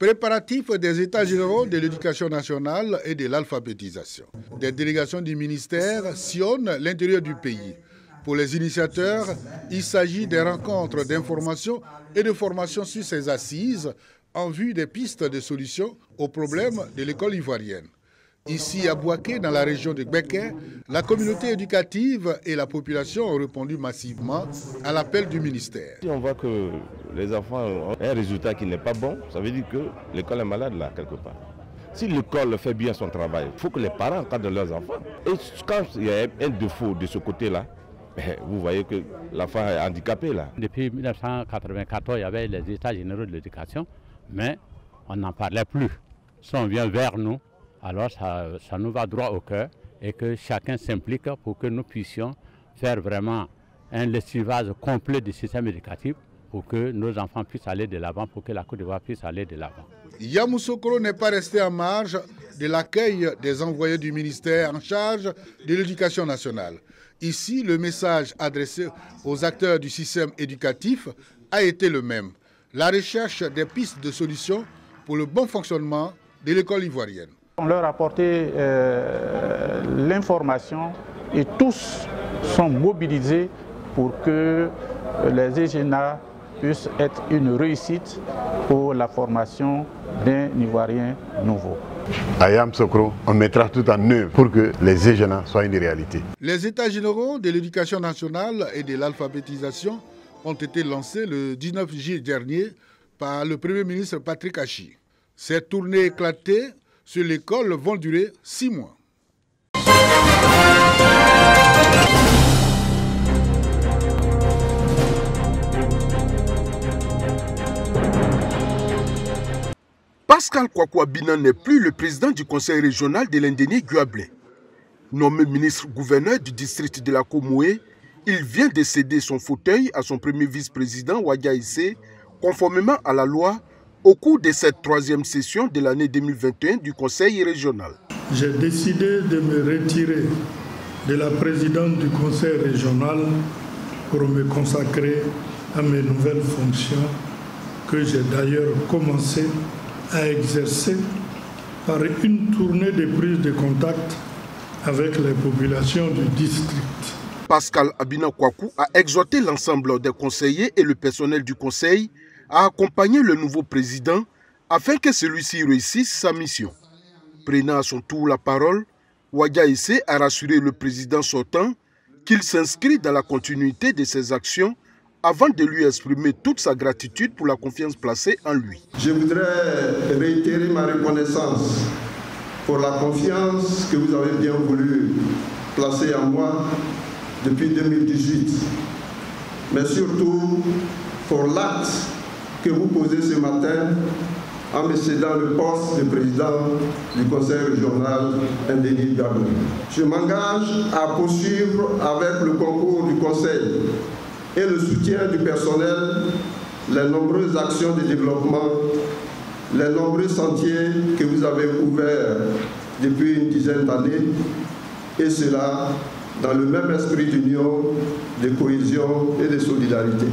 Préparatifs des États généraux de l'éducation nationale et de l'alphabétisation. Des délégations du ministère sillonnent l'intérieur du pays. Pour les initiateurs, il s'agit des rencontres d'information et de formation sur ces assises en vue des pistes de solutions aux problèmes de l'école ivoirienne. Ici à Bouaké, dans la région de Béké, la communauté éducative et la population ont répondu massivement à l'appel du ministère. Si on voit que les enfants ont un résultat qui n'est pas bon, ça veut dire que l'école est malade là, quelque part. Si l'école fait bien son travail, il faut que les parents encadrent leurs enfants. Et quand il y a un défaut de ce côté-là, vous voyez que l'enfant est handicapé là. Depuis 1994, il y avait les États généraux de l'éducation, mais on n'en parlait plus. Si on vient vers nous, alors ça nous va droit au cœur et que chacun s'implique pour que nous puissions faire vraiment un lessivage complet du système éducatif pour que nos enfants puissent aller de l'avant, pour que la Côte d'Ivoire puisse aller de l'avant. Yamoussoukro n'est pas resté en marge de l'accueil des envoyés du ministère en charge de l'éducation nationale. Ici, le message adressé aux acteurs du système éducatif a été le même. La recherche des pistes de solutions pour le bon fonctionnement de l'école ivoirienne. On leur a apporté l'information et tous sont mobilisés pour que les EGNA puissent être une réussite pour la formation d'un Ivoirien nouveau. À Yamoussoukro, on mettra tout en œuvre pour que les EGNA soient une réalité. Les États généraux de l'éducation nationale et de l'alphabétisation ont été lancés le 19 juillet dernier par le Premier ministre Patrick Achi. Ces tournées éclatées sur l'école vont durer 6 mois. Pascal Kwaku Abina n'est plus le président du conseil régional de l'Indéni-Guablé. Nommé ministre-gouverneur du district de la Komoué, il vient de céder son fauteuil à son premier vice-président Wadia Issé, conformément à la loi, au cours de cette 3e session de l'année 2021 du conseil régional. J'ai décidé de me retirer de la présidence du conseil régional pour me consacrer à mes nouvelles fonctions que j'ai d'ailleurs commencé à exercer par une tournée de prise de contact avec les populations du district. Pascal Abina Kwaku a exhorté l'ensemble des conseillers et le personnel du conseil à accompagner le nouveau président afin que celui-ci réussisse sa mission. Prenant à son tour la parole, Wadia Issé a rassuré le président sortant qu'il s'inscrit dans la continuité de ses actions avant de lui exprimer toute sa gratitude pour la confiance placée en lui. Je voudrais réitérer ma reconnaissance pour la confiance que vous avez bien voulu placer en moi depuis 2018, mais surtout pour l'acte que vous posez ce matin en me cédant le poste de président du conseil régional Indéni-Guablé. Je m'engage à poursuivre avec le concours du conseil et le soutien du personnel les nombreuses actions de développement, les nombreux sentiers que vous avez ouverts depuis une dizaine d'années, et cela dans le même esprit d'union, de cohésion et de solidarité.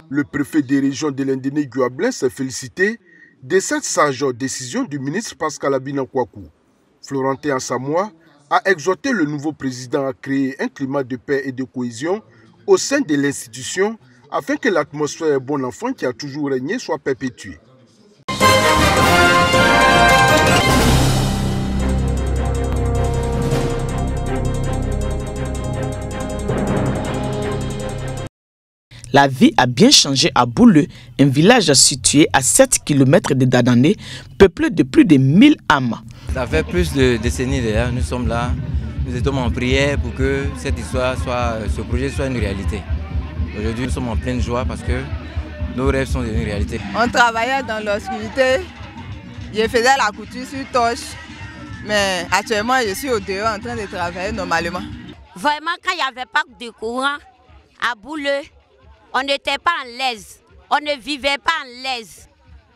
Le préfet des régions de l'Indéni-Guablé s'est félicité de cette sage décision du ministre Pascal Abina Kwaku. Florentin Samoa a exhorté le nouveau président à créer un climat de paix et de cohésion au sein de l'institution afin que l'atmosphère bon enfant qui a toujours régné soit perpétuée. La vie a bien changé à Bouleux, un village situé à 7 km de Dadané, peuplé de plus de 1000 âmes. Ça fait plus de décennies déjà, nous sommes là, nous étions en prière pour que cette histoire ce projet soit une réalité. Aujourd'hui, nous sommes en pleine joie parce que nos rêves sont devenus réalité. On travaillait dans l'obscurité, je faisais la couture sur torche, mais actuellement je suis au dehors en train de travailler normalement. Vraiment, quand il n'y avait pas de courant à Bouleux, on n'était pas en l'aise, on ne vivait pas en l'aise.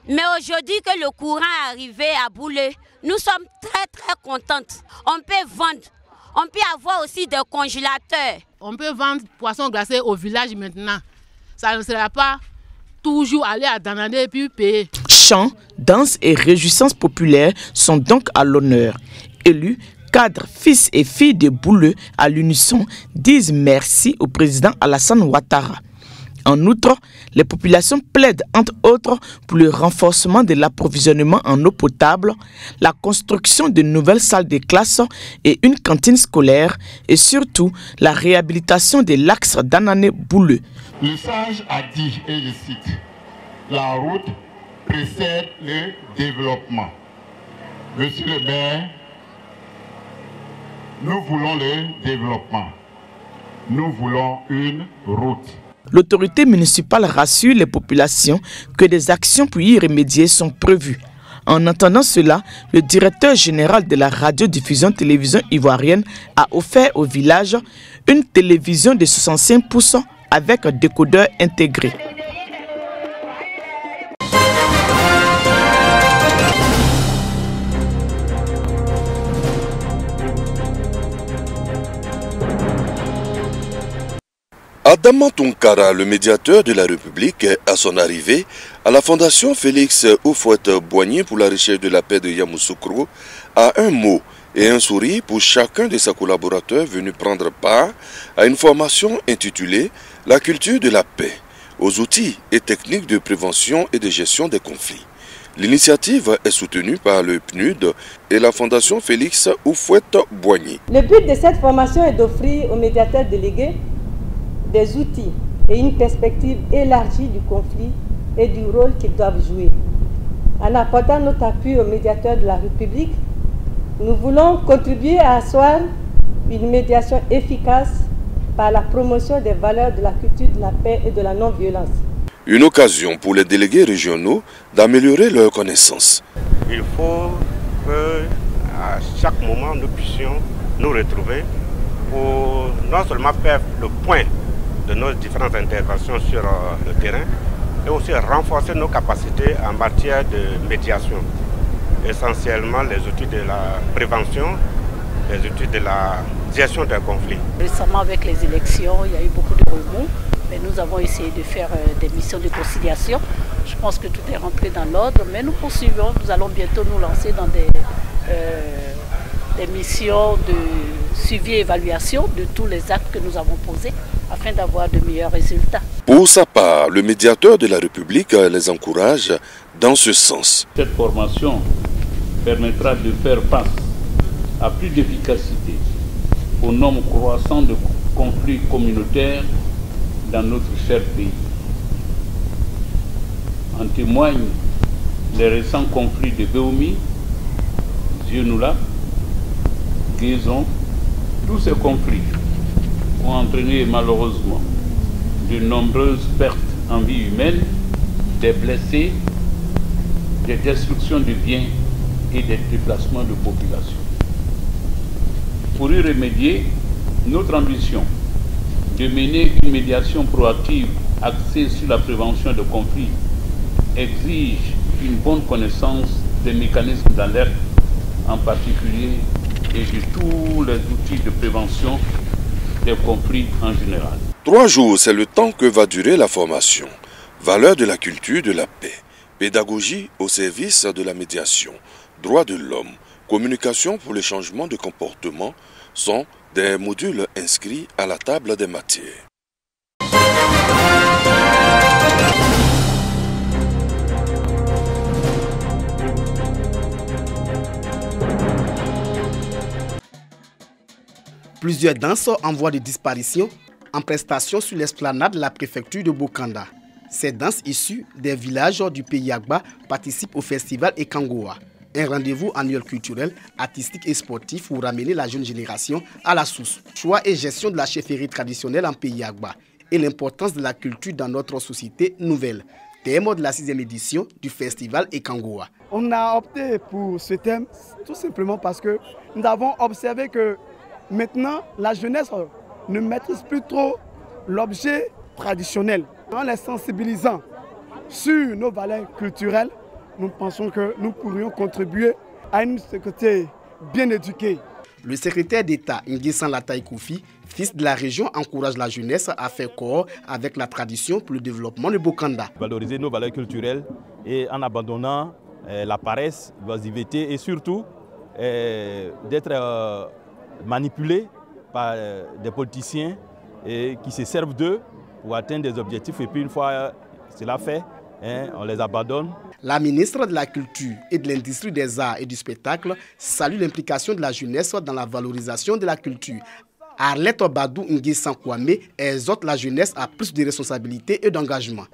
Mais aujourd'hui que le courant est arrivé à Bouleux, nous sommes très contentes. On peut vendre, on peut avoir aussi des congélateurs. On peut vendre poissons glacés au village maintenant. Ça ne sera pas toujours aller à Danané et puis payer. Chants, danses et réjouissances populaires sont donc à l'honneur. Élus, cadres, fils et filles de Bouleux à l'unisson disent merci au président Alassane Ouattara. En outre, les populations plaident entre autres pour le renforcement de l'approvisionnement en eau potable, la construction de nouvelles salles de classe et une cantine scolaire et surtout la réhabilitation de l'axe Danané-Bouleux. Le sage a dit, et je cite, « La route précède le développement ». Monsieur le maire, nous voulons le développement. Nous voulons une route. L'autorité municipale rassure les populations que des actions pour y remédier sont prévues. En entendant cela, le directeur général de la radiodiffusion télévision ivoirienne a offert au village une télévision de 65 pouces avec un décodeur intégré. Adama Tounkara, le médiateur de la République, à son arrivée à la Fondation Félix Houphouët-Boigny pour la recherche de la paix de Yamoussoukro, a un mot et un sourire pour chacun de ses collaborateurs venus prendre part à une formation intitulée « La culture de la paix » aux outils et techniques de prévention et de gestion des conflits. L'initiative est soutenue par le PNUD et la Fondation Félix Houphouët-Boigny. Le but de cette formation est d'offrir aux médiateurs délégués des outils et une perspective élargie du conflit et du rôle qu'ils doivent jouer. En apportant notre appui aux médiateurs de la République, nous voulons contribuer à asseoir une médiation efficace par la promotion des valeurs de la culture de la paix et de la non-violence. Une occasion pour les délégués régionaux d'améliorer leurs connaissances. Il faut qu'à chaque moment nous puissions nous retrouver pour non seulement faire le point de nos différentes interventions sur le terrain et aussi renforcer nos capacités en matière de médiation. Essentiellement les outils de la prévention, les outils de la gestion des conflits. Récemment avec les élections, il y a eu beaucoup de remous, mais nous avons essayé de faire des missions de conciliation. Je pense que tout est rentré dans l'ordre, mais nous poursuivons, nous allons bientôt nous lancer dans des missions de suivi et évaluation de tous les actes que nous avons posés afin d'avoir de meilleurs résultats. Pour sa part, le médiateur de la République les encourage dans ce sens. Cette formation permettra de faire face à plus d'efficacité au nombre croissant de conflits communautaires dans notre cher pays. En témoignent les récents conflits de Béoumi, Zionoula, Guézon. Tous ces conflits ont entraîné malheureusement de nombreuses pertes en vie humaine, des blessés, des destructions de biens et des déplacements de population. Pour y remédier, notre ambition de mener une médiation proactive axée sur la prévention de conflits exige une bonne connaissance des mécanismes d'alerte, en particulier, et de tous les outils de prévention des conflits en général. 3 jours, c'est le temps que va durer la formation. Valeurs de la culture de la paix, pédagogie au service de la médiation, droits de l'homme, communication pour le changement de comportement sont des modules inscrits à la table des matières. Plusieurs danses en voie de disparition en prestation sur l'esplanade de la préfecture de Bokanda. Ces danses issues des villages du pays Agba participent au festival Ekangoa, un rendez-vous annuel culturel, artistique et sportif pour ramener la jeune génération à la source. Choix et gestion de la chefferie traditionnelle en pays Agba et l'importance de la culture dans notre société nouvelle. Thème de la 6e édition du festival Ekangoa. On a opté pour ce thème tout simplement parce que nous avons observé que maintenant, la jeunesse ne maîtrise plus trop l'objet traditionnel. En les sensibilisant sur nos valeurs culturelles, nous pensons que nous pourrions contribuer à une société bien éduquée. Le secrétaire d'État Nguessan Lataï Koufi, fils de la région, encourage la jeunesse à faire corps avec la tradition pour le développement du Bokanda. Valoriser nos valeurs culturelles et en abandonnant la paresse, l'oisiveté et surtout d'être manipulés par des politiciens qui se servent d'eux pour atteindre des objectifs et puis une fois cela fait, on les abandonne. La ministre de la Culture et de l'Industrie des Arts et du Spectacle salue l'implication de la jeunesse dans la valorisation de la culture. Arlette Badou Nguessan Kwame exhorte la jeunesse à plus de responsabilités et d'engagement.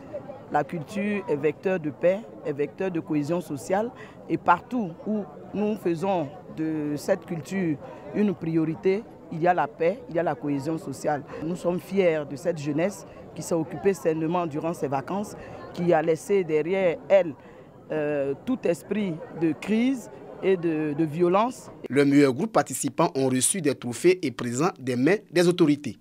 La culture est vecteur de paix, est vecteur de cohésion sociale et partout où nous faisons de cette culture une priorité, il y a la paix, il y a la cohésion sociale. Nous sommes fiers de cette jeunesse qui s'est occupée sainement durant ses vacances, qui a laissé derrière elle tout esprit de crise et de violence. Le meilleur groupe participant ont reçu des trophées et présents des mains des autorités.